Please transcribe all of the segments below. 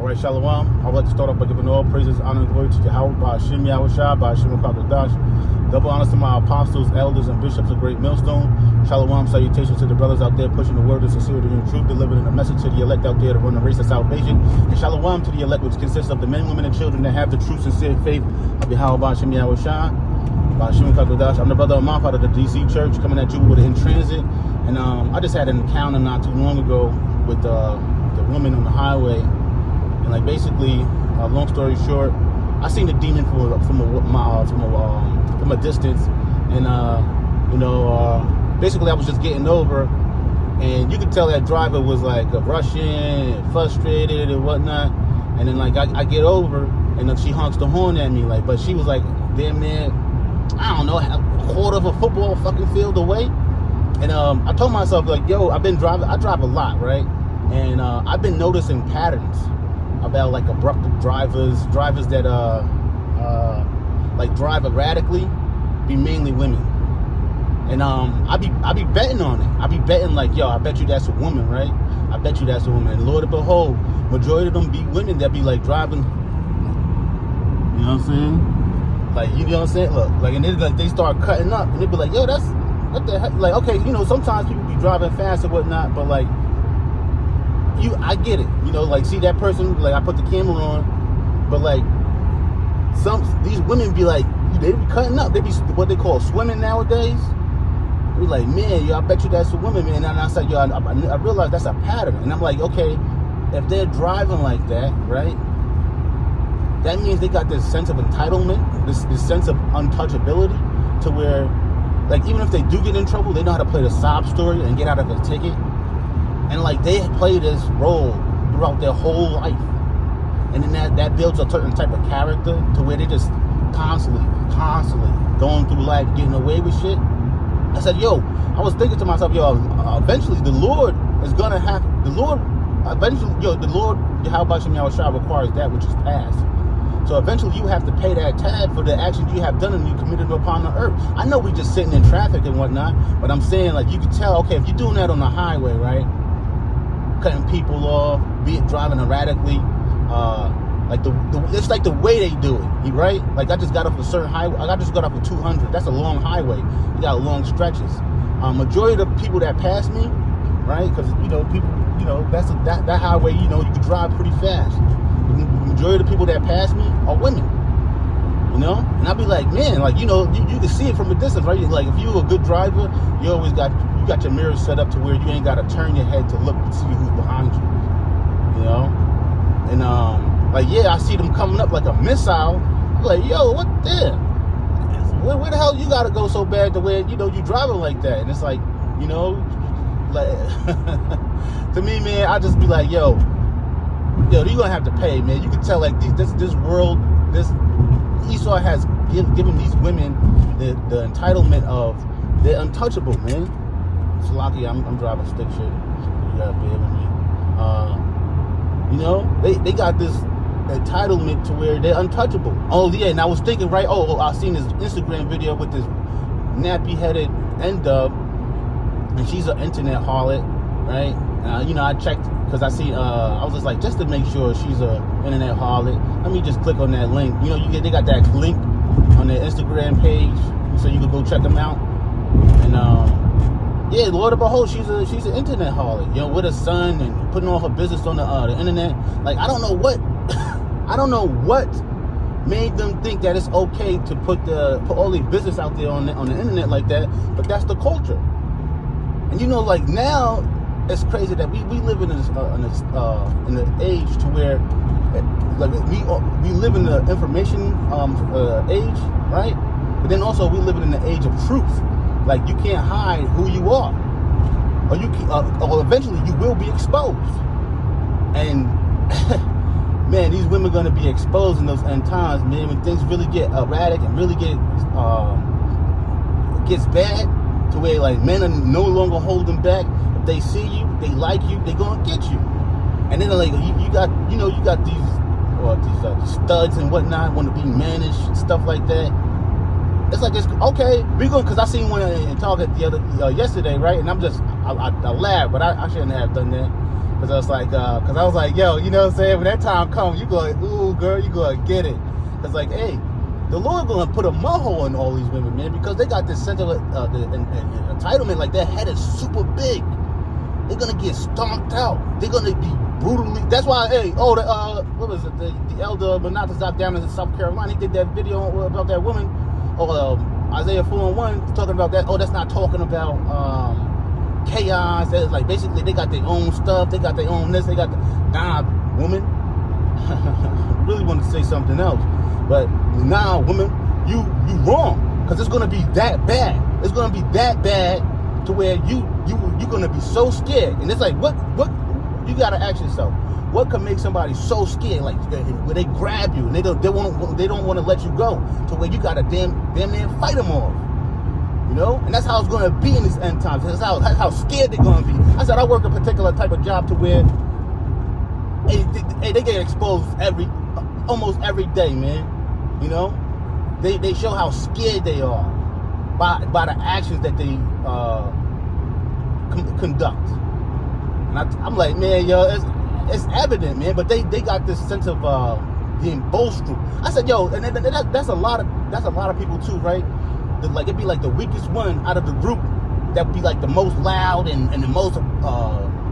Right, Shalom. I would like to start off by giving all praises, honor, and glory to Yahweh, by Hashem Yahushua, by Hashem HaKadosh. Double honors to my apostles, elders, and bishops of Great Millstone. Shalom, salutations to the brothers out there pushing the word of sincerity and truth, delivering a message to the elect out there to run the race of salvation. And shalom to the elect, which consists of the men, women, and children that have the true, sincere faith of Yahweh, by Hashem Yahushua, by Hashem HaKadosh. I'm the brother Amanf out of the DC Church, coming at you with In Transit. And I just had an encounter not too long ago with the woman on the highway. And like basically, long story short, I seen the demon from a distance, and basically I was just getting over, and you could tell that driver was like rushing, frustrated, and whatnot. And then like I get over, and then she honks the horn at me, like, but she was like damn near, I don't know, a quarter of a football fucking field away. And I told myself like, yo, I drive a lot, right? And I've been noticing patterns about like abrupt drivers that like drive erratically, be mainly women. And I be betting on it. I be betting like, yo, I bet you that's a woman, right? I bet you that's a woman. And Lord and behold, majority of them be women that be like driving, you know what I'm saying? Like, you know what I'm saying? Look, like, and they start cutting up, and they be like, yo, that's, what the heck? Like, okay, you know, sometimes people be driving fast and whatnot, but like, I get it, you know, like, see that person, like, I put the camera on, but like, these women be like, they be cutting up, they be what they call swimming nowadays. They be like, man, yo, I bet you that's a woman, man. And I said, yo, I realize that's a pattern. And I'm like, okay, if they're driving like that, right, that means they got this sense of entitlement, this sense of untouchability, to where, like, even if they do get in trouble, they know how to play the sob story and get out of a ticket. And like, they play this role throughout their whole life. And then that builds a certain type of character to where they just constantly going through life, getting away with shit. I said, yo, I was thinking to myself, yo, eventually the Lord is gonna have, the Lord Yahweh Shem Yahushua requires that which is past. So eventually you have to pay that tab for the actions you have done and you committed upon the earth. I know we just sitting in traffic and whatnot, but I'm saying, like, you can tell, okay, if you're doing that on the highway, right, cutting people off, be it driving erratically, like it's like the way they do it, right? Like, I just got off a certain highway. I just got off of 200. That's a long highway. You got long stretches. Majority of the people that pass me, right? Because people, that highway, you can drive pretty fast. The majority of the people that pass me are women, and I'll be like, man, like, you can see it from a distance, right? Like, if you're a good driver, you always got your mirrors set up to where you ain't got to turn your head to look to see who's behind you, and like, yeah, I see them coming up like a missile. I'm like, yo, what the? Where the hell you gotta go so bad to where you driving like that? And it's like, like to me, man, I just be like, yo, you gonna have to pay, man. You can tell, like, this world, this Esau has given these women the entitlement of they're untouchable, man. Salaki, I'm driving stick shit. You gotta bear with me. They got this entitlement to where they're untouchable. Oh yeah, and I was thinking, right? I seen this Instagram video with this nappy-headed N-dub, and she's an internet harlot, right? I checked because I see. I was just like, just to make sure she's a internet harlot, let me just click on that link. They got that link on their Instagram page, so you can go check them out. And yeah, Lord of behold, she's an internet harlot, with her son and putting all her business on the internet. Like, I don't know what. I don't know what made them think that it's okay to put all their business out there on the internet like that, but that's the culture. And like, now it's crazy that we live in an age to where, like, we live in the information age, right? But then also we live in the age of truth. Like, you can't hide who you are, or eventually you will be exposed. And man, these women are going to be exposed in those end times, man, when things really get erratic and really gets bad, to where, like, men are no longer holding back. If they see you, they like you, they going to get you. And then, like, you got these studs and whatnot, want to be managed, stuff like that. It's like, it's okay, because I seen one in Target yesterday, right? And I laughed, but I shouldn't have done that. Cause I was like, yo, you know what I'm saying? When that time comes, you go, ooh, girl, you go get it. Cause like, hey, the Lord gonna put a mud hole in all these women, man, because they got this sense of entitlement. Like their head is super big. They're gonna get stomped out. They're gonna be brutally. That's why, hey, what was it? The elder Menatazak down in South Carolina, he did that video about that woman, Isaiah 4:1, talking about that. Oh, that's not talking about chaos. That's like basically they got their own stuff. They got their own this. They got woman. Really want to say something else, but woman, you wrong, because it's gonna be that bad. It's gonna be that bad to where you're gonna be so scared. And it's like, what you gotta ask yourself, what could make somebody so scared, like where they grab you and they don't want to let you go, to where you gotta damn near fight them off, you know? And that's how it's gonna be in these end times. That's how scared they're gonna be. I said I work a particular type of job to where they get exposed almost every day, man. You know, they show how scared they are by the actions that they conduct. And I'm like, man, yo, it's evident, man. But they got this sense of being boastful. I said, yo, and that's a lot of people too, right? Like it'd be like the weakest one out of the group that would be like the most loud and the most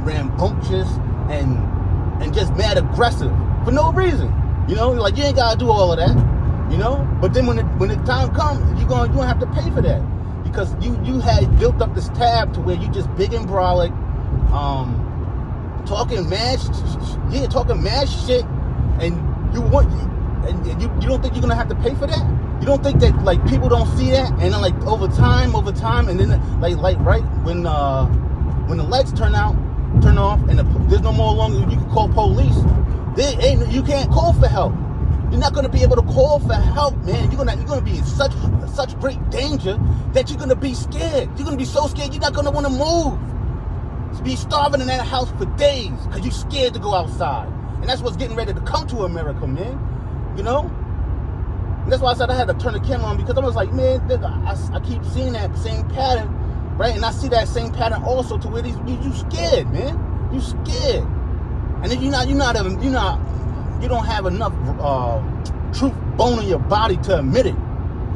rambunctious and just mad aggressive for no reason. You know, like you ain't gotta do all of that. You know, but then when the time comes, you're gonna have to pay for that, because you had built up this tab to where you just big and brolic, talking mad shit, and you don't think you're gonna have to pay for that? You don't think that like people don't see that, and then like over time, and then like right when the lights turn off, and there's no more longer you can call police. You can't call for help. You're not going to be able to call for help, man. You're going to be in such great danger that you're going to be scared. You're going to be so scared you're not going to want to move. To be starving in that house for days because you're scared to go outside. And that's what's getting ready to come to America, man. You know? And that's why I said I had to turn the camera on, because I was like, man, I keep seeing that same pattern, right? And I see that same pattern also to where you scared, man. You scared. And then you don't have enough truth bone in your body to admit it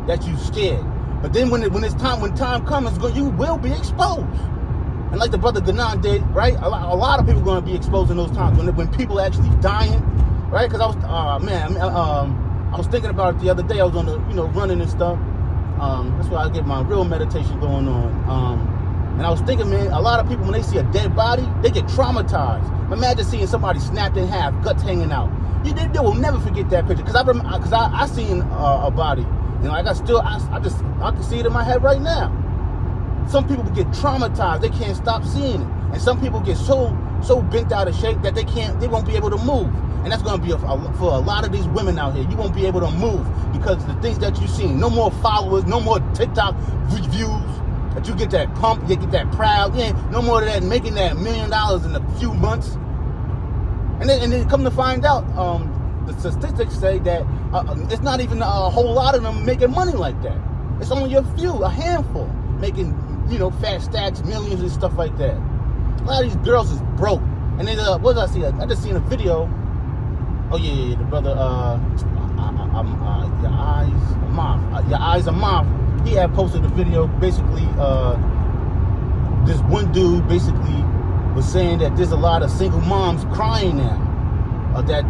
that you scared. But then when time comes, you will be exposed. And like the brother Ganan did, right? A lot of people are going to be exposed in those times when people are actually dying, right? Because I was thinking about it the other day. I was on the running and stuff. That's why I get my real meditation going on. And I was thinking, man, a lot of people, when they see a dead body, they get traumatized. Imagine seeing somebody snapped in half, guts hanging out. They will never forget that picture. Because I seen a body. You know, I can see it in my head right now. Some people get traumatized. They can't stop seeing it. And some people get so bent out of shape that they won't be able to move. And that's going to be for a lot of these women out here. You won't be able to move because of the things that you've seen. No more followers, no more TikTok views. That you get that pump, you get that proud. Yeah, no more of that making that $1 million in a few months. And then come to find out, the statistics say that it's not even a whole lot of them making money like that. It's only a handful making, fat stacks, millions and stuff like that. A lot of these girls is broke. And then what did I see? I just seen a video. Oh yeah, the brother, Your Eyes Amaf. He had posted a video. Basically, this one dude basically was saying that there's a lot of single moms crying now. That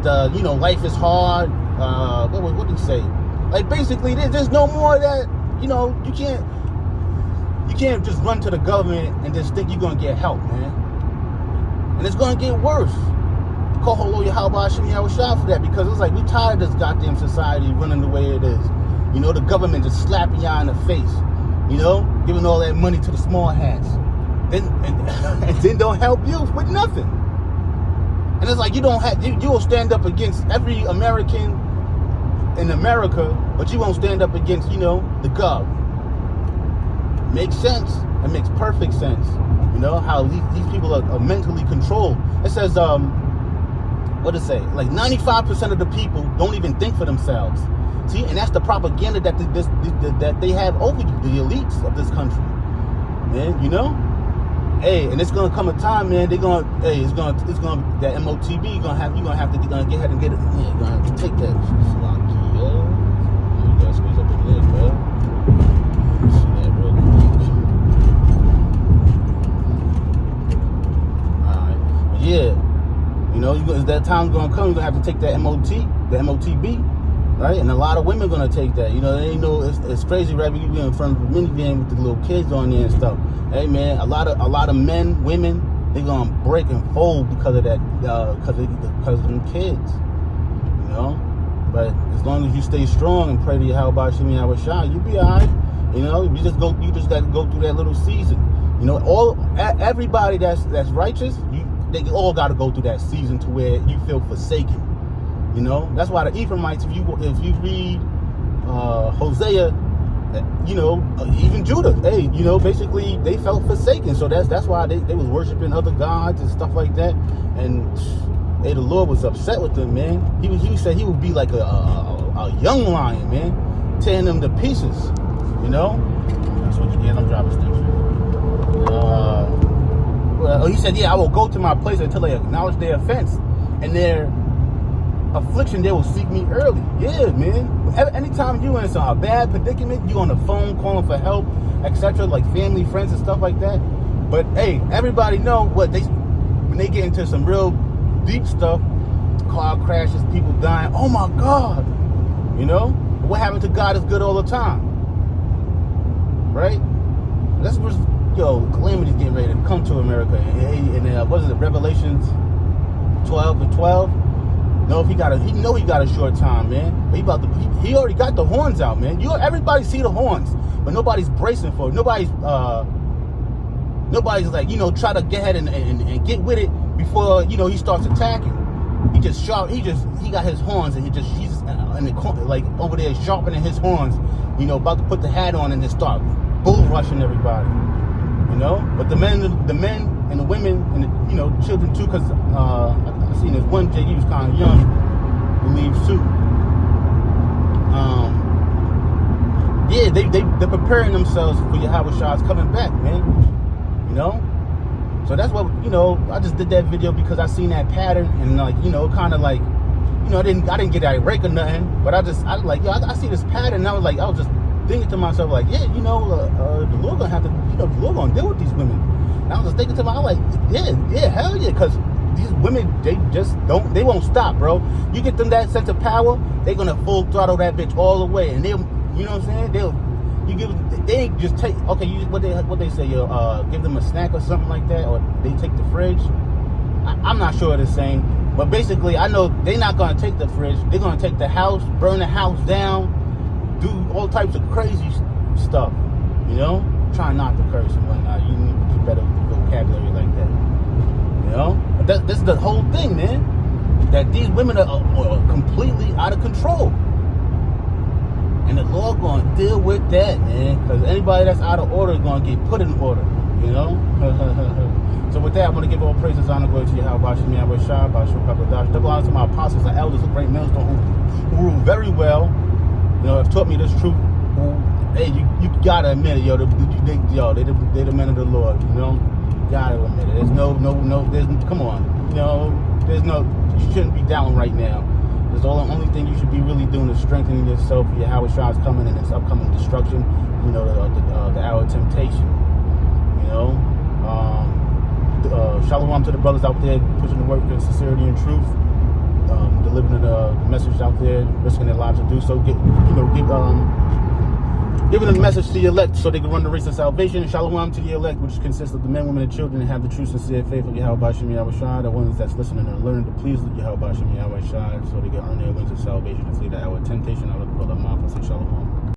life is hard. What did he say? Like basically, there's no more of that. You can't just run to the government and just think you're gonna get help, man. And it's gonna get worse. Call Holo Yahweh Hashem Yahushua for that, because it's like we tired of this goddamn society running the way it is. The government just slapping y'all in the face. Giving all that money to the small hats. And then don't help you with nothing. And it's like you will stand up against every American in America, but you won't stand up against, the gov. Makes sense. It makes perfect sense. How these people are mentally controlled. It says, what does it say? Like 95% of the people don't even think for themselves. See, and that's the propaganda that they have over you, the elites of this country. Man, Hey, and it's gonna come a time, man. It's gonna that MOTB you gonna have to get ahead and get it. Yeah, you're gonna have to take that. Slocky, yo. You gotta squeeze up the lid, bro. See that real quick. Alright. Yeah. You know, that time's gonna come, you're gonna have to take that the MOTB, right? And a lot of women gonna take that. You know, they ain't know it's crazy, right? You be in front of a minivan with the little kids on there and stuff. Hey man, a lot of men, women, they gonna break and fold because of that, because of them kids. You know? But as long as you stay strong and pray to Yahweh Shem Yahweh Shai, you be alright. You know, you just gotta go through that little season. You know, everybody that's righteous, they all gotta go through that season to where you feel forsaken. You know, that's why the Ephraimites, if you read Hosea, you know, even Judah, hey, you know, basically they felt forsaken. So that's why they was worshiping other gods and stuff like that. And hey, the Lord was upset with them, man. He said he would be like a young lion, man, tearing them to pieces. You know, that's what you get. I'm driving station. Well, he said, yeah, I will go to my place until they acknowledge their offense and their affliction, they will seek me early. Yeah, man. Anytime you in a bad predicament, you on the phone calling for help, etc., like family, friends, and stuff like that. But hey, everybody know when they get into some real deep stuff, car crashes, people dying. Oh my God, you know what happened to God is good all the time, right? That's what calamity's getting ready to come to America. And what is it, Revelations 12:12? No, he got a short time, man. But he already got the horns out, man. Everybody see the horns, but nobody's bracing for it. Nobody's like, you know, try to get ahead and get with it before, you know, he starts attacking. He got his horns and he's in the corner, like over there sharpening his horns, you know, about to put the hat on and just start bull rushing everybody. You know, but the men and the women and the, you know, children too, because I seen this one Jay, he was kind of young, believes too. Yeah, they're preparing themselves for Yahweh Shai's coming back, man. You know, so that's what, you know, I just did that video because I seen that pattern and, like, you know, kind of like, you know, I didn't get irate or nothing, but I was like, yo, I see this pattern, and I was just thinking to myself, like, yeah, you know, the Lord gonna have to, you know, the Lord gonna deal with these women. And I was just thinking to myself, like, yeah, hell yeah, because these women, they won't stop, bro. You get them that sense of power, they're gonna full throttle that bitch all the way, and they'll, you know what I'm saying? They ain't just take, okay, what they say, give them a snack or something like that, or they take the fridge. I'm not sure the same, but basically, I know they're not gonna take the fridge. They're gonna take the house, burn the house down, do all types of crazy stuff, you know? Try not to curse and whatnot. You need to do better vocabulary like that, you know? But that's the whole thing, man. That these women are completely out of control. And the Lord gonna deal with that, man. Because anybody that's out of order is gonna get put in order, you know? So with that, I'm gonna give all praises, honor, glory to Yahweh Shem Yahweh Shai, Bashur Kabadash. Double honor to my apostles and elders of great millstone who rule very well. You know, have taught me this truth. Hey, you gotta admit it, yo. They're the men of the Lord. You know, you gotta admit it. There's come on. You know, you shouldn't be down right now. There's the only thing you should be really doing is strengthening yourself for Yahweh Shai's coming and its upcoming destruction. You know, the hour of temptation. You know, shalom to the brothers out there pushing the work in sincerity and truth. Delivering the message out there, risking their lives to do so. Giving the message to the elect so they can run the race of salvation. And shalom to the elect, which consists of the men, women, and children that have the true, sincere faith of Yahweh Shem Yahweh Shai, the ones that's listening and learning to please Yahweh Shem Yahweh Shai, so they can earn their wings of salvation and flee the hour of temptation out of the brother of mine. Say shalom.